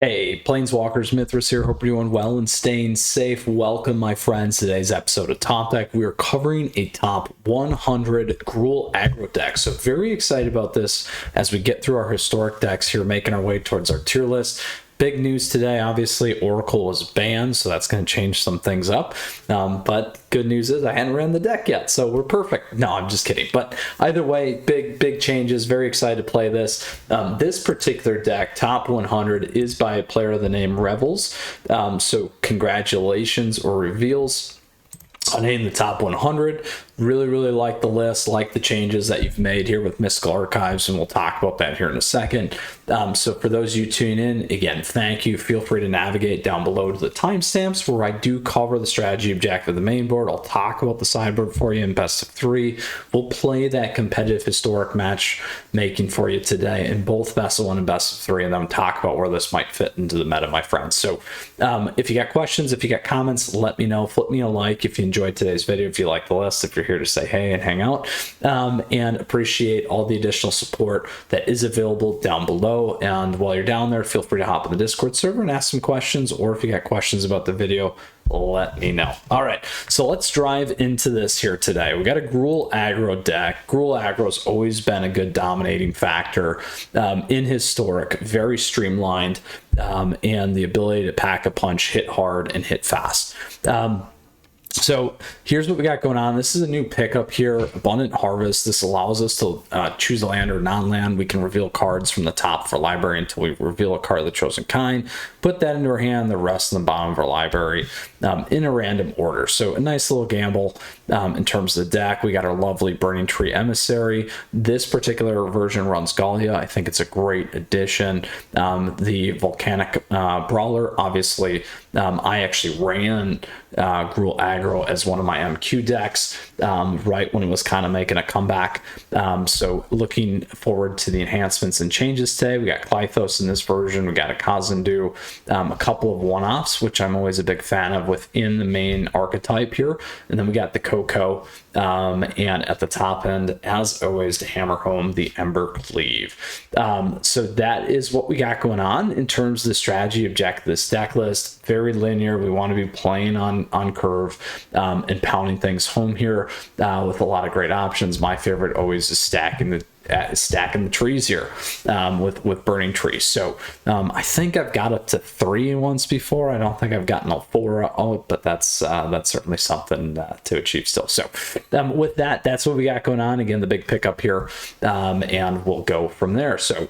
Hey, Planeswalkers, Mythras here. Hope you're doing well and staying safe. Welcome, my friends. Today's episode of Top Deck, we are covering a top 100 Gruul Aggro deck. So very excited about this as we get through our historic decks here, making our way towards our tier list. Big news today, obviously, Oracle was banned, so that's going to change some things up. But good news is I hadn't ran the deck yet, so we're perfect. No, I'm just kidding. But either way, big changes. Very excited to play this. This particular deck, top 100, is by a player of the name Revels. So congratulations or reveals on hitting the top 100. Really like the list, like the changes that you've made here with Mystical Archives, and we'll talk about that here in a second. So for those of you tuning in, again, thank you. Feel free to navigate down below to the timestamps where I do cover the strategy objective of the main board. I'll talk about the sideboard for you in best of 3. We'll play that competitive historic match making for you today in both best of 1 and best of 3, and then talk about where this might fit into the meta, my friends. So if you got questions, if you got comments, let me know. Flip me a like if you enjoyed today's video, if you like the list, if you're here to say hey and hang out, and appreciate all the additional support that is available down below. And while you're down there, feel free to hop in the Discord server and ask some questions, or if you got questions about the video, let me know. All right, so let's drive into this here today. We got a Gruul Aggro deck. Gruul Aggro's always been a good dominating factor in historic, very streamlined, and the ability to pack a punch, hit hard, and hit fast. So here's what we got going on. This is a new pickup here, Abundant Harvest. This allows us to choose a land or non-land. We can reveal cards from the top of our library until we reveal a card of the chosen kind. Put that into our hand, the rest in the bottom of our library in a random order. So a nice little gamble in terms of the deck. We got our lovely Burning Tree Emissary. This particular version runs Gallia. I think it's a great addition. The Volcanic Brawler, obviously, I actually ran Gruul Aggro as one of my MQ decks right when it was kind of making a comeback. So looking forward to the enhancements and changes today. We got Clythos in this version. We got a Kazandu, a couple of one-offs, which I'm always a big fan of within the main archetype here. And then we got the Coco, and at the top end, as always, to hammer home the Ember Cleave. So that is what we got going on in terms of the strategy objective. This deck list, very linear. We want to be playing on curve and pounding things home here with a lot of great options. My favorite always is stacking the trees here with Burning Trees. So I think I've got up to 3 once before. I don't think I've gotten all 4 out, but that's certainly something to achieve still. So with that, that's what we got going on. Again, the big pickup here, and we'll go from there. So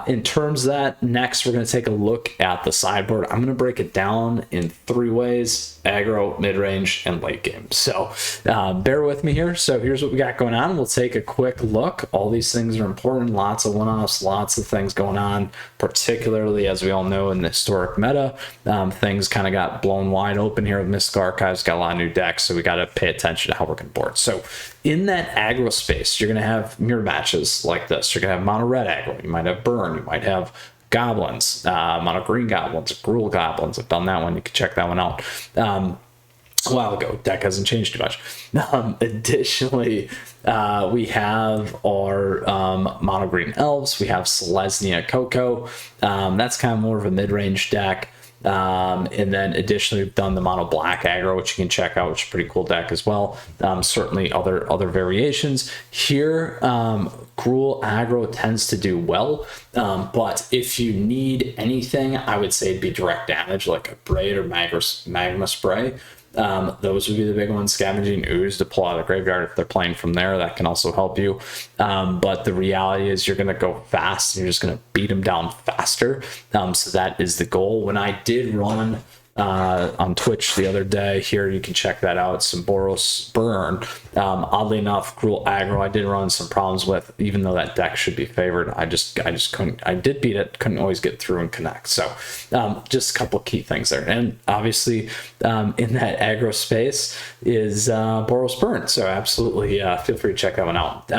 in terms of that, next we're going to take a look at the sideboard. I'm going to break it down in 3 ways: aggro, mid-range, and late game. So bear with me here. So here's what we got going on. We'll take a quick look. All these things are important. Lots of one-offs, lots of things going on, particularly as we all know in the historic meta. Things kind of got blown wide open here with Mystical Archives. Got a lot of new decks, so we got to pay attention to how we're going to board. So in that aggro space, you're going to have mirror matches like this. You're going to have mono red aggro. You might have burn. You might have goblins, mono green goblins, Gruul goblins. I've done that one. You can check that one out a while ago. Deck hasn't changed too much. Additionally, we have our mono green elves. We have Selesnya Coco. That's kind of more of a mid-range deck. And then additionally, we've done the mono black aggro, which you can check out, which is a pretty cool deck as well. Certainly other variations here. Gruul Aggro tends to do well, but if you need anything, I would say it'd be direct damage, like a Braid or Magma Spray. Those would be the big ones. Scavenging Ooze to pull out of the graveyard if they're playing from there. That can also help you. But the reality is you're going to go fast, and you're just going to beat them down faster. So that is the goal. When I did run on Twitch the other day, here you can check that out, some Boros Burn. Oddly enough, Gruul Aggro I did run some problems with, even though that deck should be favored. I just couldn't. I did beat it, couldn't always get through and connect. So just a couple of key things there. And obviously in that aggro space is Boros Burn, so absolutely feel free to check that one out.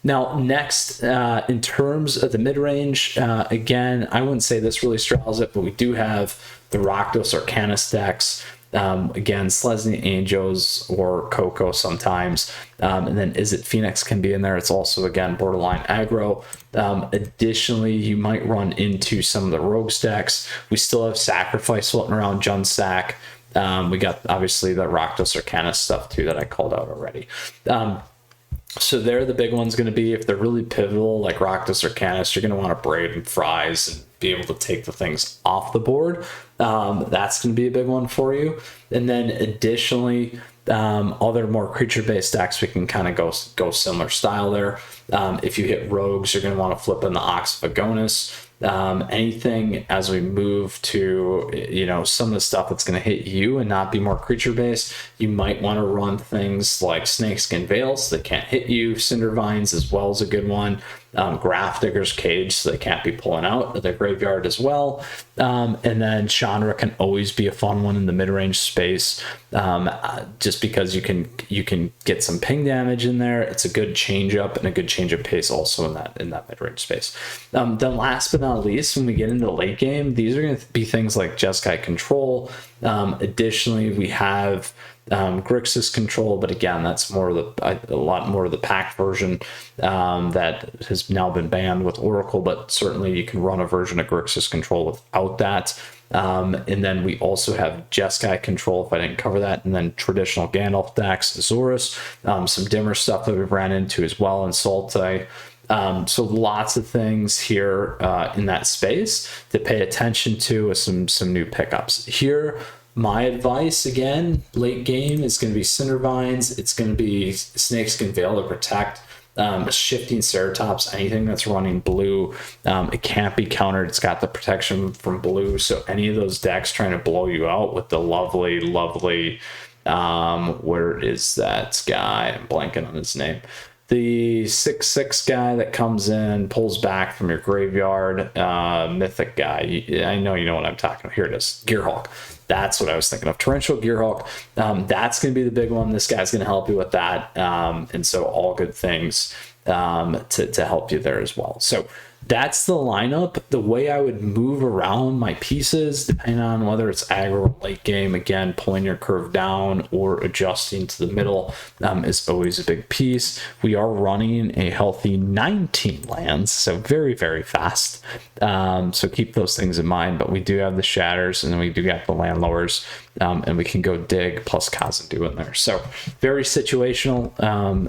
Now, next, in terms of the mid-range, again, I wouldn't say this really straddles it, but we do have the Rakdos Arcanist decks. Again, Selesnya Angels or Coco sometimes. And then Is It Phoenix can be in there. It's also, again, borderline aggro. Additionally, you might run into some of the rogue stacks. We still have Sacrifice floating around, Jund Sack. We got, obviously, the Rakdos Arcana stuff, too, that I called out already. So there, the big one's going to be, if they're really pivotal, like Rakdos or Canis, you're going to want to braid and fries and be able to take the things off the board. That's going to be a big one for you. And then additionally, other more creature-based decks, we can kind of go similar style there. If you hit rogues, you're going to want to flip in the Ox of Agonis. Anything as we move to, you know, some of the stuff that's going to hit you and not be more creature based, you might want to run things like Snakeskin Veils that can't hit you. Cindervines as well is a good one. Grafdigger's Cage, so they can't be pulling out of their graveyard as well. And then Chandra can always be a fun one in the mid-range space, just because you can get some ping damage in there. It's a good change up and a good change of pace also in that mid-range space. Then last but not least, when we get into late game, these are going to be things like Jeskai Control. Additionally, we have Grixis Control, but again, that's more of a lot more of the Pact version that has now been banned with Oracle, but certainly you can run a version of Grixis Control without that. And then we also have Jeskai Control, if I didn't cover that, and then traditional Gandalf decks, Azorius, some dimmer stuff that we've ran into as well in Sultai. So lots of things here in that space to pay attention to with some new pickups here. My advice, again, late game is going to be Cindervines. It's going to be Snakeskin Veil to protect, Shifting Ceratops, anything that's running blue. It can't be countered. It's got the protection from blue. So any of those decks trying to blow you out with the lovely, where is that guy? I'm blanking on his name. The 6/6 guy that comes in, pulls back from your graveyard, mythic guy. I know you know what I'm talking about. Here it is, Gearhulk. That's what I was thinking of. Torrential Gearhulk. That's going to be the big one. This guy's going to help you with that. And so all good things to help you there as well. So that's the lineup. The way I would move around my pieces, depending on whether it's aggro or late game, again, pulling your curve down or adjusting to the middle is always a big piece. We are running a healthy 19 lands, so very, very fast. So keep those things in mind, but we do have the Shatters, and then we do got the land lowers, and we can go dig plus Khazad-dû in there. So very situational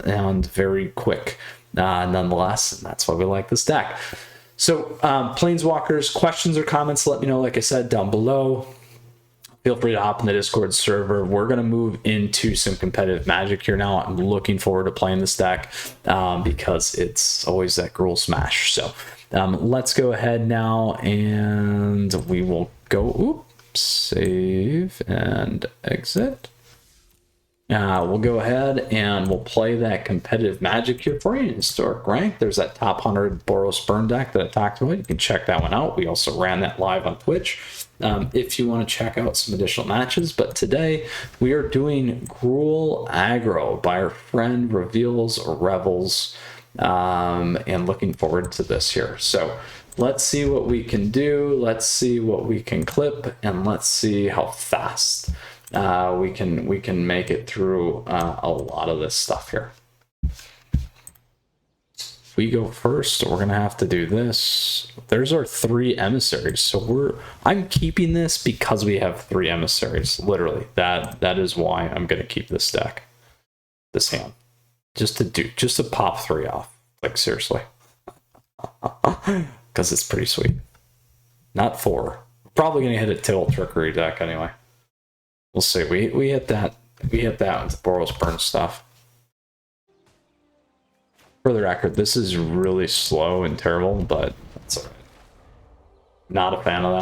and very quick. Nonetheless, and that's why we like this deck. So Planeswalkers, questions or comments, let me know, like I said, down below. Feel free to hop in the Discord server. We're going to move into some competitive Magic here now. I'm looking forward to playing this deck because it's always that Gruul smash. So let's go ahead now, and we will go, save and exit. We'll go ahead and we'll play that competitive Magic here for you in historic rank. There's that top 100 Boros Burn deck that I talked about. You can check that one out. We also ran that live on Twitch if you want to check out some additional matches. But today we are doing Gruul Aggro by our friend Reveals or Revels, and looking forward to this here. So let's see what we can do. Let's see what we can clip, and let's see how fast we can make it through a lot of this stuff here. We go first, we're gonna have to do this. There's our 3 emissaries, so I'm keeping this because we have 3 emissaries. Literally, that is why I'm gonna keep this deck, this hand, just to pop 3 off. Like seriously, because it's pretty sweet. Not 4. Probably gonna hit a Tittle Trickery deck anyway. We'll see. We hit that. We hit that with the Boros Burn stuff. For the record, this is really slow and terrible, but that's alright. Not a fan of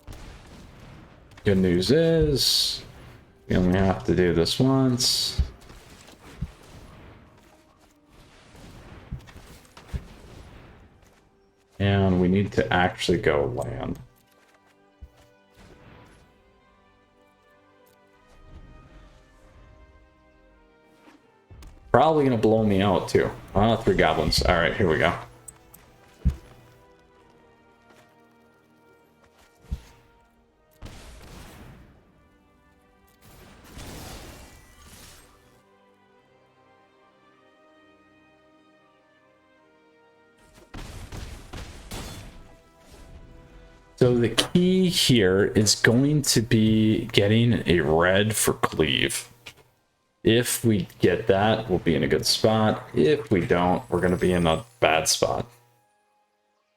that. Good news is we only have to do this once. And we need to actually go land. Probably gonna blow me out too. 3 goblins. All right, here we go. So the key here is going to be getting a red for cleave. If we get that, we'll be in a good spot. If we don't, we're going to be in a bad spot.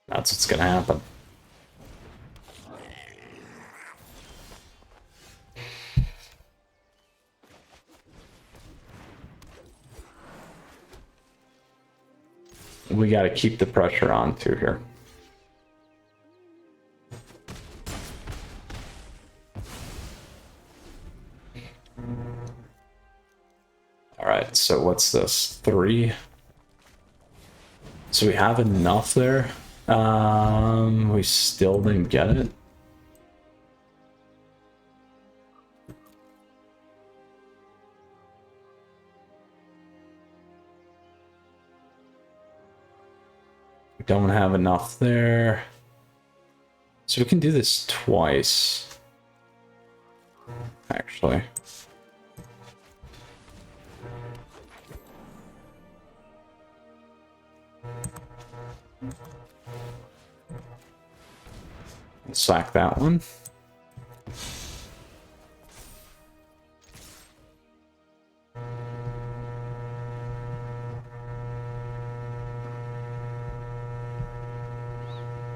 That's what's going to happen. We got to keep the pressure on too here. All right, so what's this? 3. So we have enough there. We still didn't get it. We don't have enough there. So we can do this twice. Actually. Sack that one.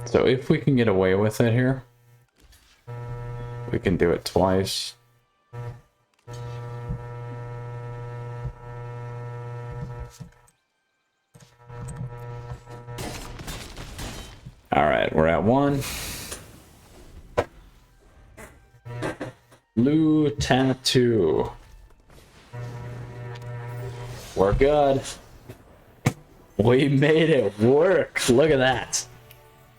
So if we can get away with it here, we can do it twice. All right, we're at 1. Blue tattoo. We're good. We made it work. Look at that.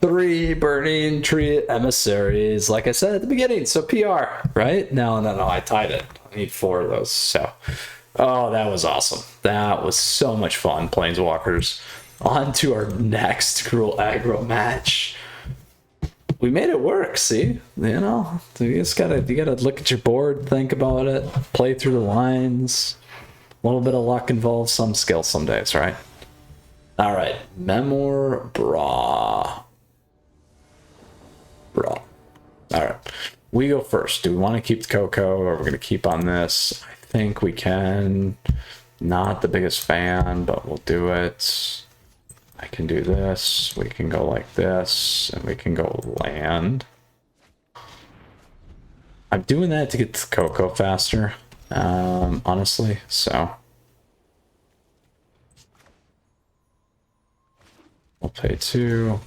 3 burning tree emissaries, like I said at the beginning. So PR, right? No, I tied it. I need 4 of those. So, oh, that was awesome. That was so much fun, Planeswalkers. On to our next Gruul Aggro match. We made it work, see? You know, you gotta look at your board, think about it, play through the lines. A little bit of luck involved, some skill some days, right? All right, Memoir Bra. All right, we go first. Do we want to keep the Coco, or we're gonna keep on this? I think we can. Not the biggest fan, but we'll do it. I can do this. We can go like this, and we can go land. I'm doing that to get the Coco faster, honestly. So we'll pay 2.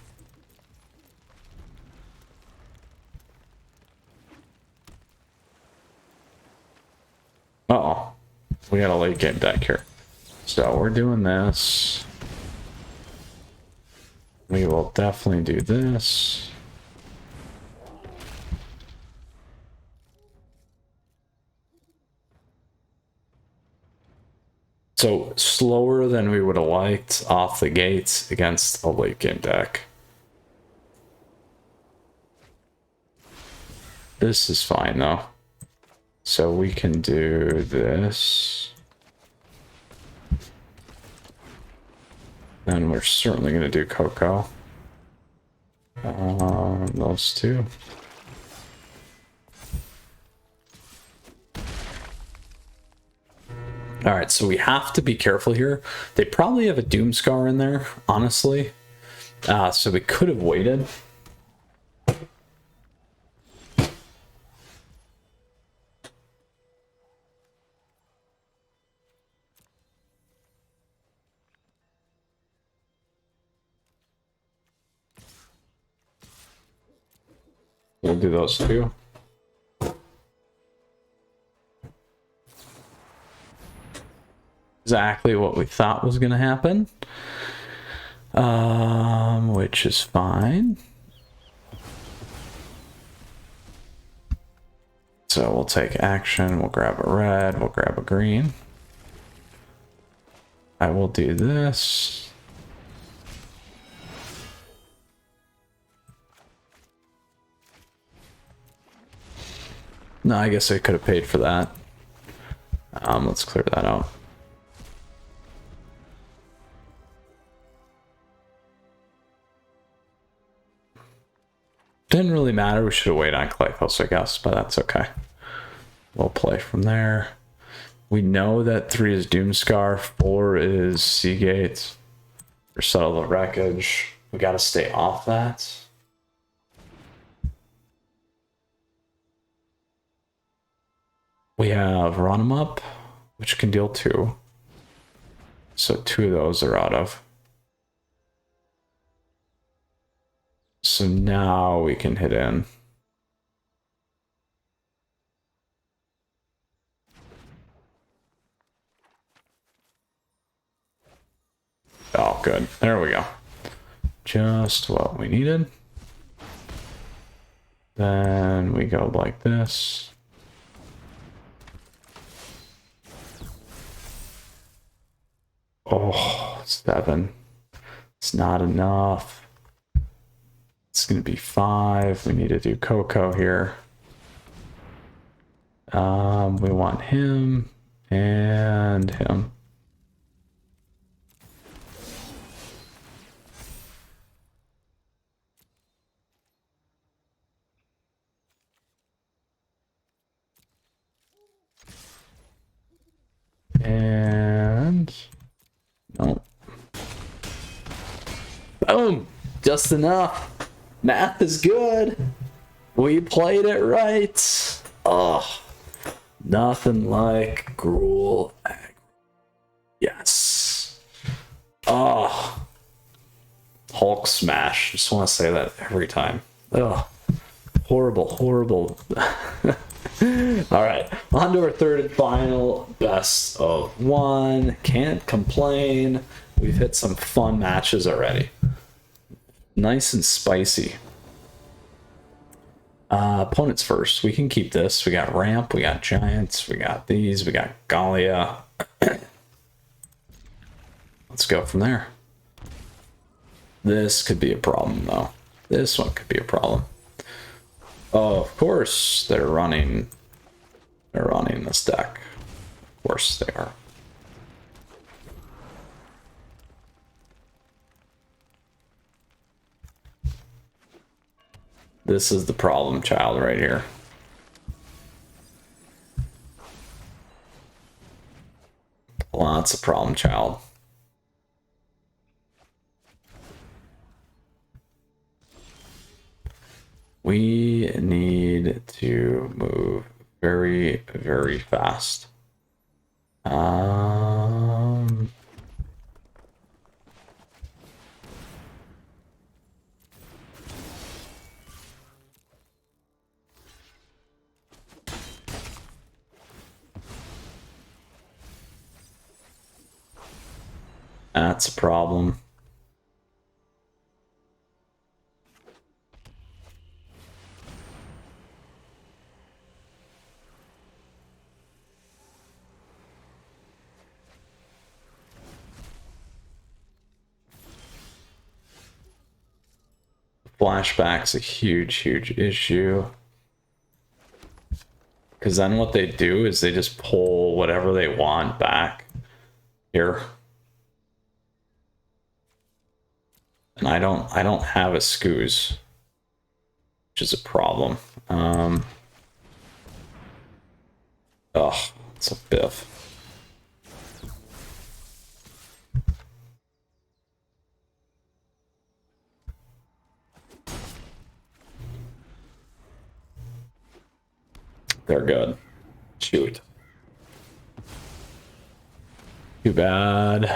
Uh-oh. We got a late game deck here. So we're doing this. We will definitely do this. So slower than we would have liked off the gates against a late game deck. This is fine though. So we can do this. Then we're certainly going to do Coco. Those 2. All right, so we have to be careful here. They probably have a Doomscar in there, honestly. So we could have waited. We'll do those 2. Exactly what we thought was going to happen. Which is fine. So we'll take action. We'll grab a red. We'll grab a green. I will do this. No, I guess I could have paid for that. Let's clear that out. Didn't really matter. We should have waited on Claythos, I guess, but that's okay. We'll play from there. We know that 3 is Doomscar, 4 is Seagate. Or Settle the Wreckage. We gotta stay off that. We have Run 'em Up, which can deal 2. So 2 of those are out of. So now we can hit in. Oh, good. There we go. Just what we needed. Then we go like this. Oh, 7. It's not enough. It's going to be 5. We need to do Coco here. We want him and him. And no. Boom! Just enough. Math is good. We played it right. Oh, nothing like Gruul Aggro. Yes. Oh, Hulk smash. Just want to say that every time. Oh, horrible, horrible. All right, on to our third and final best of 1. Can't complain. We've hit some fun matches already. Nice and spicy. Opponents first. We can keep this. We got Ramp, we got Giants, we got these, we got Gallia. Let's go from there. This could be a problem, though. This one could be a problem. Oh, of course they're running this deck. Of course they are. This is the problem child right here. Lots of problem child. We need to move very, very fast. That's a problem. Flashback's a huge, huge issue. Because then what they do is they just pull whatever they want back here. And I don't have a Scoos, which is a problem. Oh, it's a biff. They're good. Shoot. Too bad.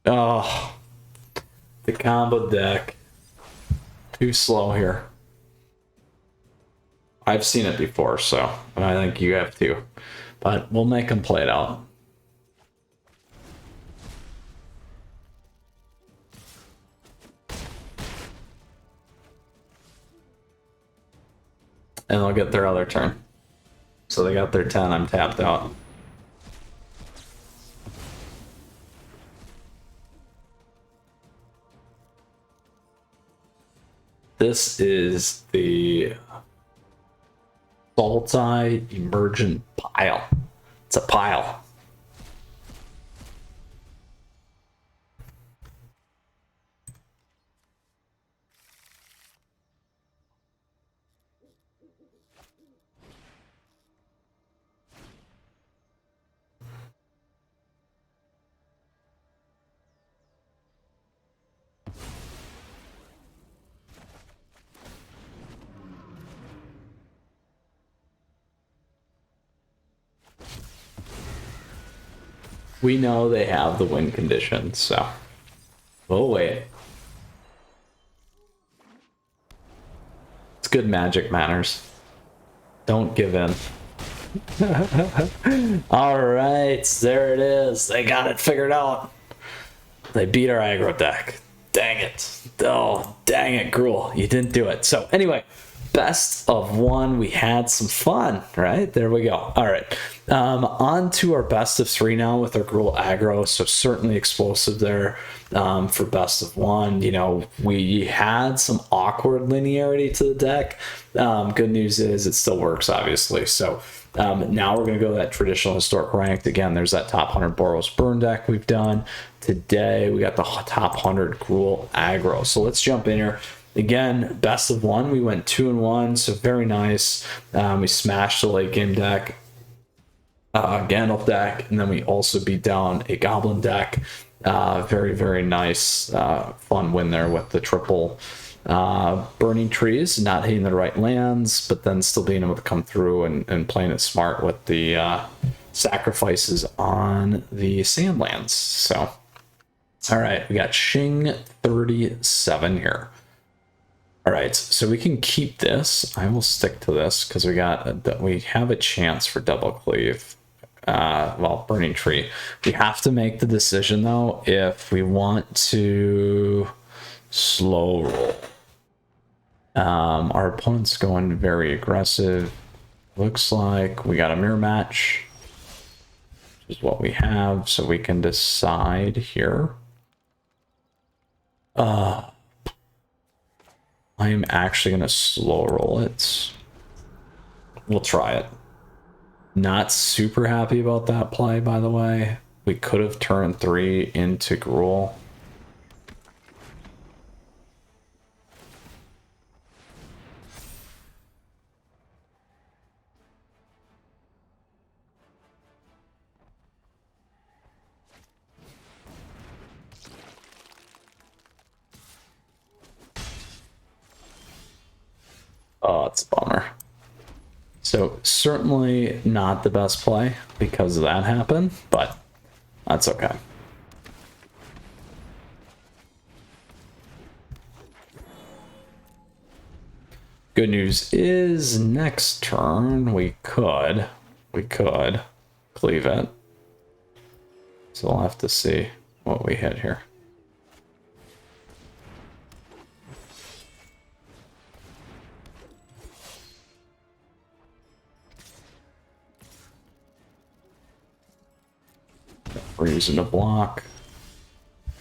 Oh, the combo deck. Too slow here. I've seen it before, so I think you have too. But we'll make them play it out. And they'll get their other turn. So they got their 10, I'm tapped out. This is the Salty Emergent Pile. It's a pile. We know they have the win condition, so we'll wait. It's good magic manners. Don't give in. All right, there it is. They got it figured out. They beat our aggro deck. Dang it. Oh, dang it, Gruul. You didn't do it. So anyway, best of one. We had some fun, right? There we go. All right. On to our best of three now with our Gruul Aggro. So certainly explosive there for best of one. You know, we had some awkward linearity to the deck. Good news is it still works, obviously. So now we're going to go that traditional historic ranked. Again, there's that top 100 Boros burn deck we've done. Today, we got the top 100 Gruul Aggro. So let's jump in here. Again, best of one. We went 2-1, so very nice. We smashed the late game deck, Gandalf deck, and then we also beat down a Goblin deck. Very, very nice, fun win there with the triple burning trees, not hitting the right lands, but then still being able to come through and playing it smart with the sacrifices on the sand lands. So, all right, we got Shing 37 here. All right, so we can keep this. I will stick to this because we have a chance for double cleave. Well, burning tree. We have to make the decision though if we want to slow roll. Our opponent's going very aggressive. Looks like we got a mirror match, which is what we have, so we can decide here. I am actually going to slow roll it. We'll try it. Not super happy about that play, by the way. We could have turned 3 into Gruul. Oh, it's a bummer. So certainly not the best play because that happened, but that's okay. Good news is next turn we could cleave it. So we'll have to see what we hit here. We're using a block.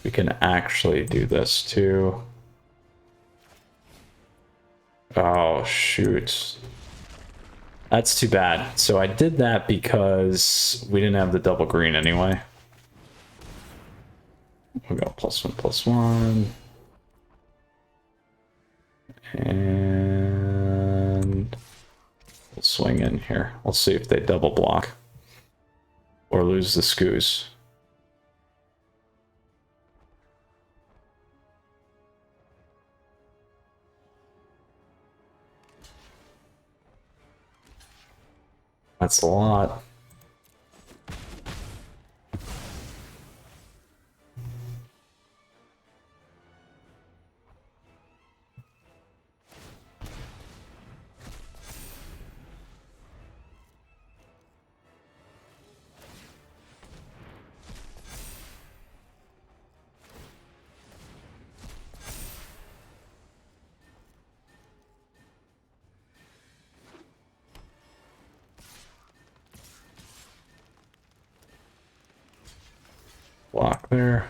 We can actually do this too. Oh, shoot. That's too bad. So I did that because we didn't have the double green anyway. We'll go +1/+1. And we'll swing in here. We'll see if they double block or lose the scoos. That's a lot. block there.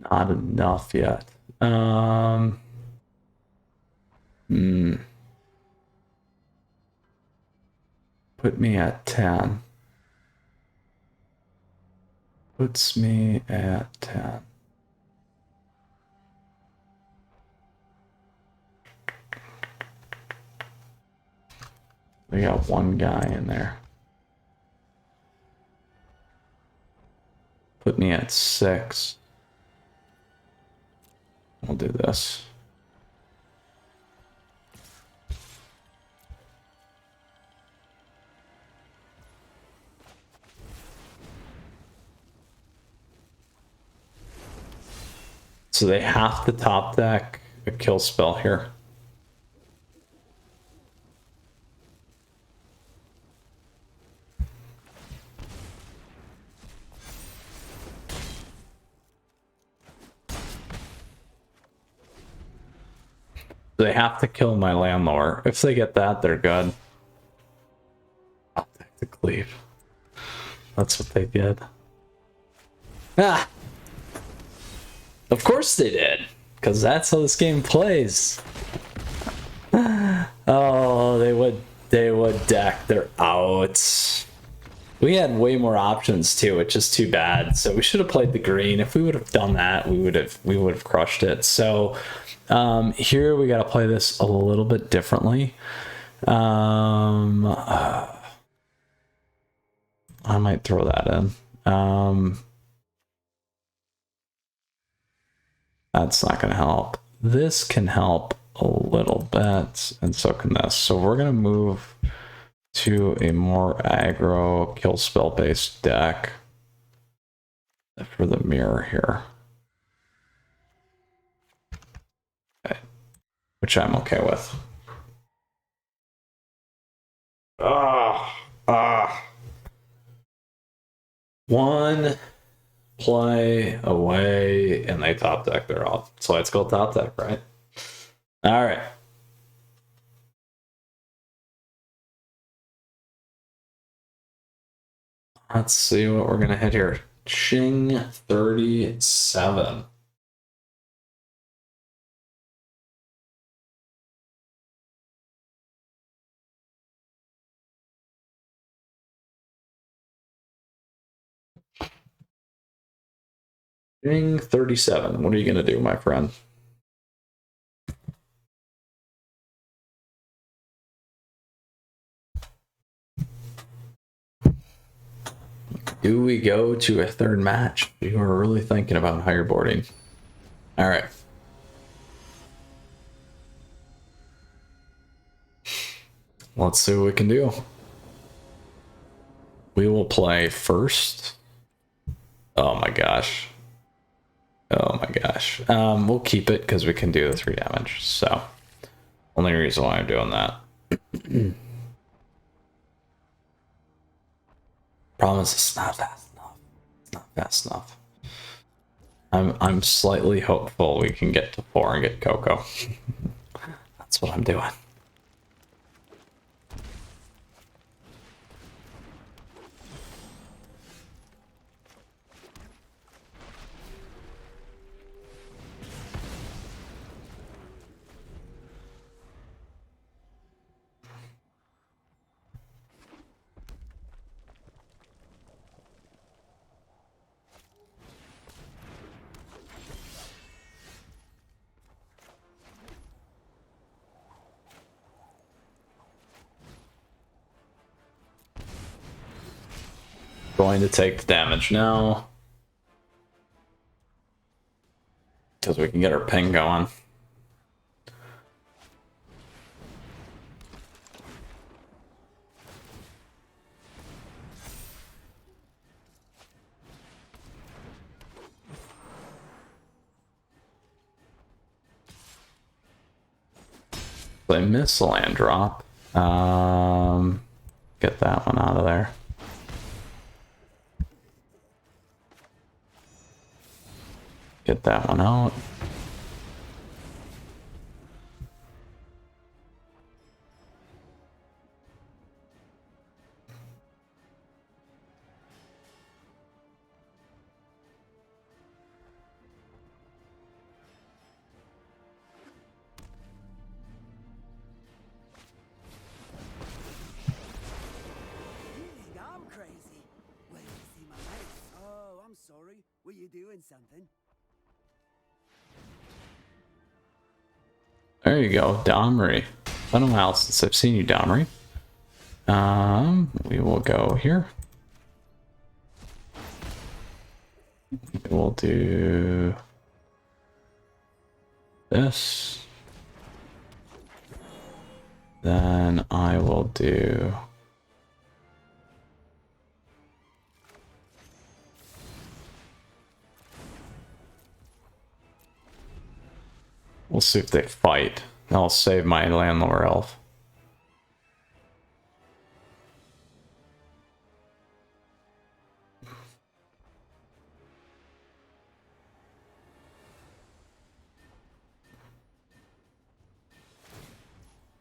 Not enough yet. Put me at 10. Puts me at 10. We got one guy in there. Put me at 6. We'll do this. So they have to top deck a kill spell here. They have to kill my landlord. If they get that, they're good. I'll take the cleave. That's what they did. Ah! Of course they did, because that's how this game plays. Oh, they would deck their outs. We had way more options too, which is too bad. So we should have played the green. If we would have done that, we would have crushed it. So here we got to play this a little bit differently. I might throw that in. That's not going to help. This can help a little bit, and so can this. So we're going to move to a more aggro kill spell based deck for the mirror here. Okay. Which I'm okay with. One play away and they top deck their off. So it's called top deck, right? All right. Let's see what we're gonna hit here. Ching 37. Ching 37. What are you gonna do, my friend? Do we go to a third match? You are really thinking about higher boarding. All right. Let's see what we can do. We will play first. Oh my gosh. Oh my gosh. We'll keep it because we can do the 3 damage. So, only reason why I'm doing that. Promise it's not fast enough. It's not fast enough. I'm slightly hopeful we can get to 4 and get Coco. That's what I'm doing. Going to take the damage now because we can get our ping going. I miss a land drop. Get that one out of there. Get that one out. Were you doing something? There you go, Domri. It's been a while since I've seen you, Domri. We will go here. We'll do this. Then I will do we'll see if they fight. I'll save my landlord elf.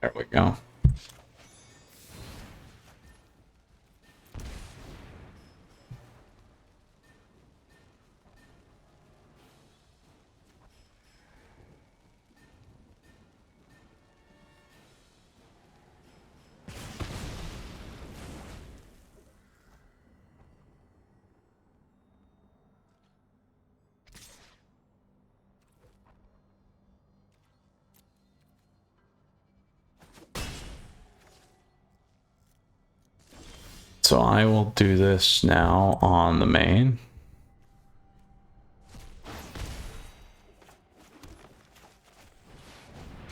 There we go. So I will do this now on the main.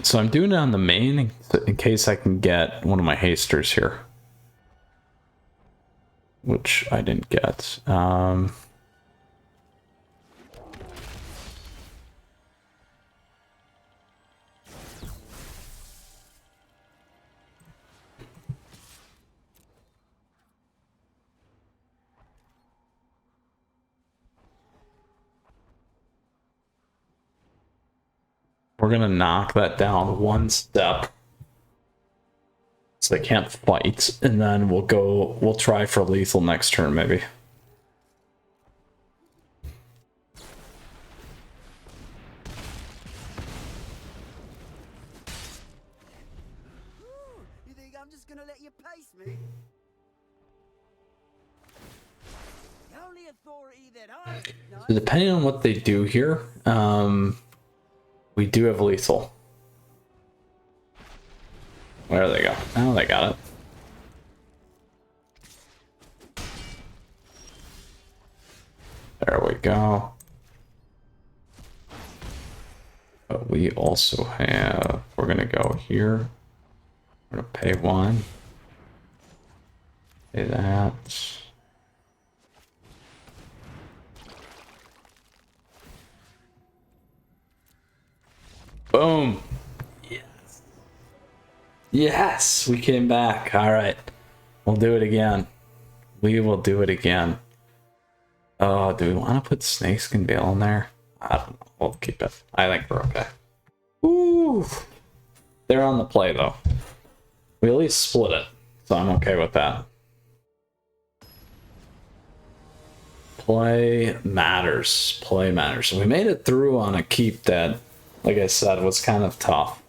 So I'm doing it on the main in case I can get one of my hasters here. Which I didn't get. We're gonna knock that down one step so they can't fight, and then we'll try for lethal next turn maybe. You think I'm just gonna let you pace me? The only authority that I So depending on what they do here, we do have lethal. Where do they go? Oh, they got it. There we go. But we also have, we're gonna go here. We're gonna pay one. Pay that. Boom. Yes. Yes, we came back. All right. We'll do it again. We will do it again. Oh, do we want to put Snakeskin Veil in there? I don't know. We'll keep it. I think we're okay. Ooh. They're on the play, though. We at least split it, so I'm okay with that. Play matters. Play matters. We made it through on a keep that, like I said, was kind of tough.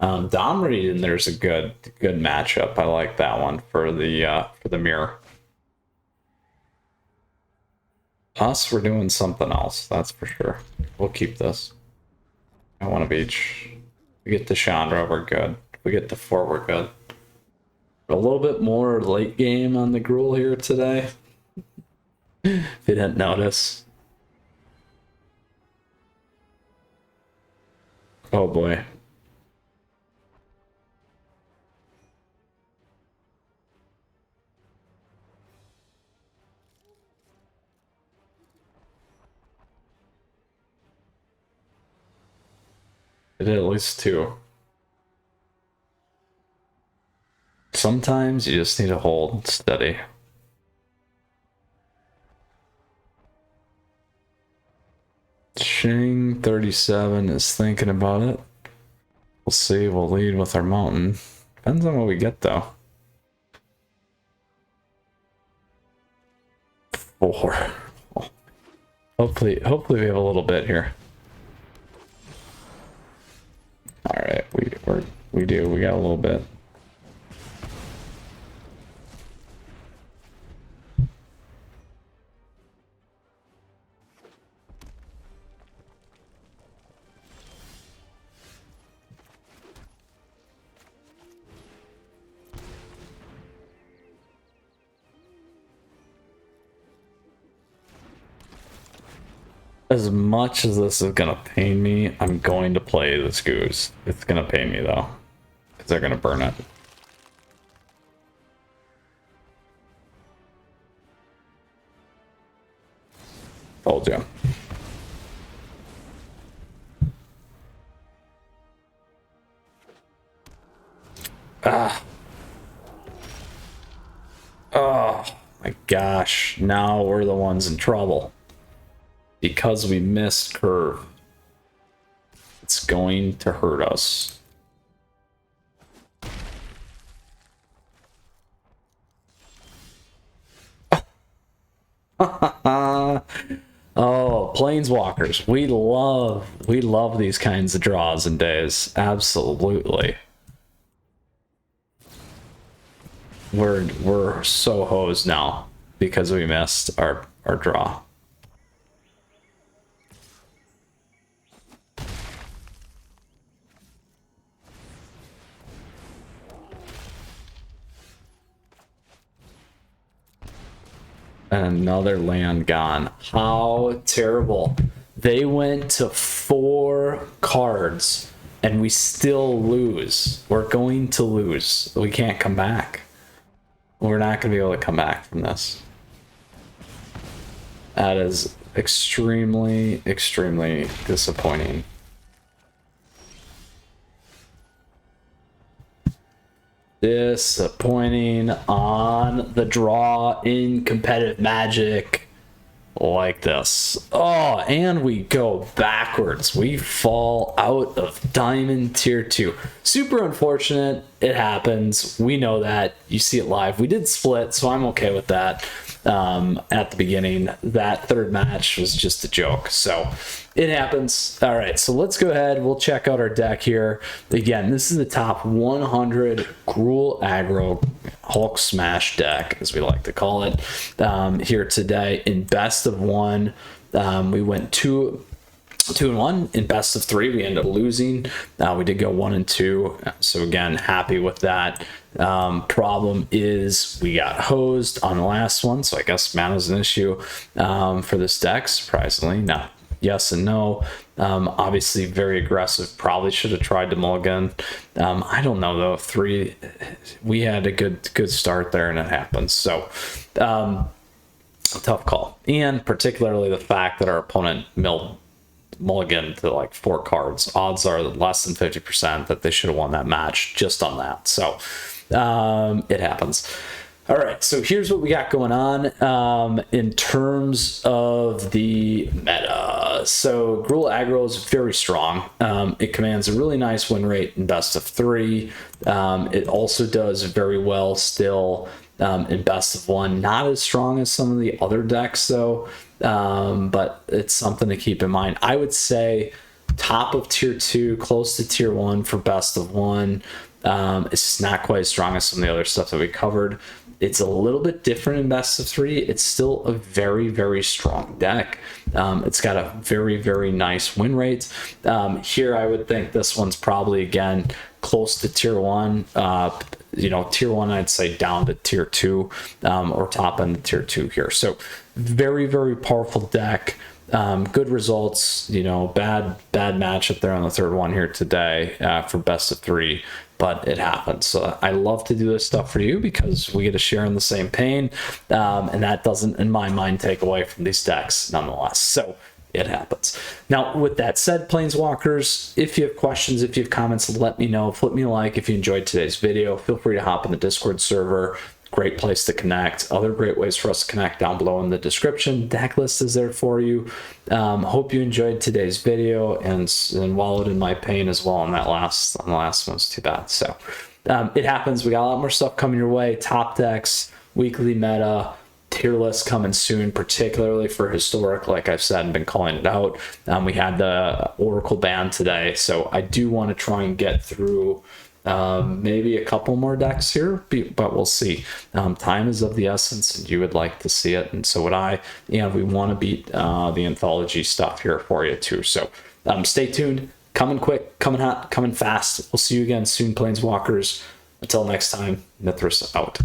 Domri in there's a good matchup. I like that one for the mirror. Us, we're doing something else, that's for sure. We'll keep this. I want a beach. We get the Chandra, we're good. We get the 4, we're good. A little bit more late game on the Gruul here today. If you didn't notice. Oh boy. I did at least 2. Sometimes you just need to hold steady. Ching 37 is thinking about it. We'll see. We'll lead with our mountain. Depends on what we get though. 4. Hopefully we have a little bit here. All right, we do. We got a little bit. As much as this is gonna pain me, I'm going to play this goose. It's gonna pain me though, because they're gonna burn it. Told you. Ah. Oh my gosh, now we're the ones in trouble. Because we missed curve. It's going to hurt us. Oh, Planeswalkers. We love these kinds of draws and days. Absolutely. We're so hosed now because we missed our draw. And another land gone. How terrible. They went to 4 cards and we still lose. We're going to lose. We can't come back. We're not going to be able to come back from this. That is extremely, extremely disappointing. Disappointing on the draw in competitive Magic like this. Oh, and we go backwards. We fall out of Diamond Tier 2. Super unfortunate. It happens. We know that. You see it live. We did split, so I'm okay with that. At the beginning, that third match was just a joke, so it happens. All right, so let's go ahead. We'll check out our deck here. Again, this is the top 100 Gruul Aggro Hulk Smash deck, as we like to call it, here today in best of 1. We went 2-1 in best of 3. We ended up losing. We did go 1-2, so again, happy with that. Problem is we got hosed on the last one, so I guess mana's an issue for this deck, surprisingly. Not yes and no. Obviously very aggressive. Probably should have tried to mulligan. I don't know though. 3, we had a good start there and it happens. So tough call, and particularly the fact that our opponent mulligan to like 4 cards. Odds are less than 50% that they should have won that match just on that. So it happens. All right, so here's what we got going on in terms of the meta. So Gruul Aggro is very strong. It commands a really nice win rate in best of 3. It also does very well still in best of 1. Not as strong as some of the other decks though, but it's something to keep in mind. I would say top of tier 2, close to tier 1 for best of 1. It's just not quite as strong as some of the other stuff that we covered. It's a little bit different in best of 3. It's still a very, very strong deck. It's got a very, very nice win rate. Here, I would think this one's probably, again, close to tier 1. You know, tier 1, I'd say down to tier 2, or top end of tier 2 here. So very, very powerful deck. Good results, you know, bad matchup there on the third one here today for best of 3, but it happens. So I love to do this stuff for you because we get to share in the same pain, and that doesn't, in my mind, take away from these decks nonetheless. So it happens. Now, with that said, Planeswalkers, if you have questions, if you have comments, let me know. Flip me a like if you enjoyed today's video. Feel free to hop in the Discord server great place to connect. Other great ways for us to connect down below in the description. Deck list is there for you. Hope you enjoyed today's video and wallowed in my pain as well on that last one. Was too bad. So it happens. We got a lot more stuff coming your way. Top decks, weekly meta, tier list coming soon, particularly for historic, like I've said and been calling it out. We had the Oracle ban today, so I do want to try and get through maybe a couple more decks here, but we'll see. Time is of the essence, and you would like to see it, and so would I. And we want to beat the anthology stuff here for you too. So stay tuned. Coming quick, coming hot, coming fast. We'll see you again soon, Planeswalkers. Until next time, Mythras out.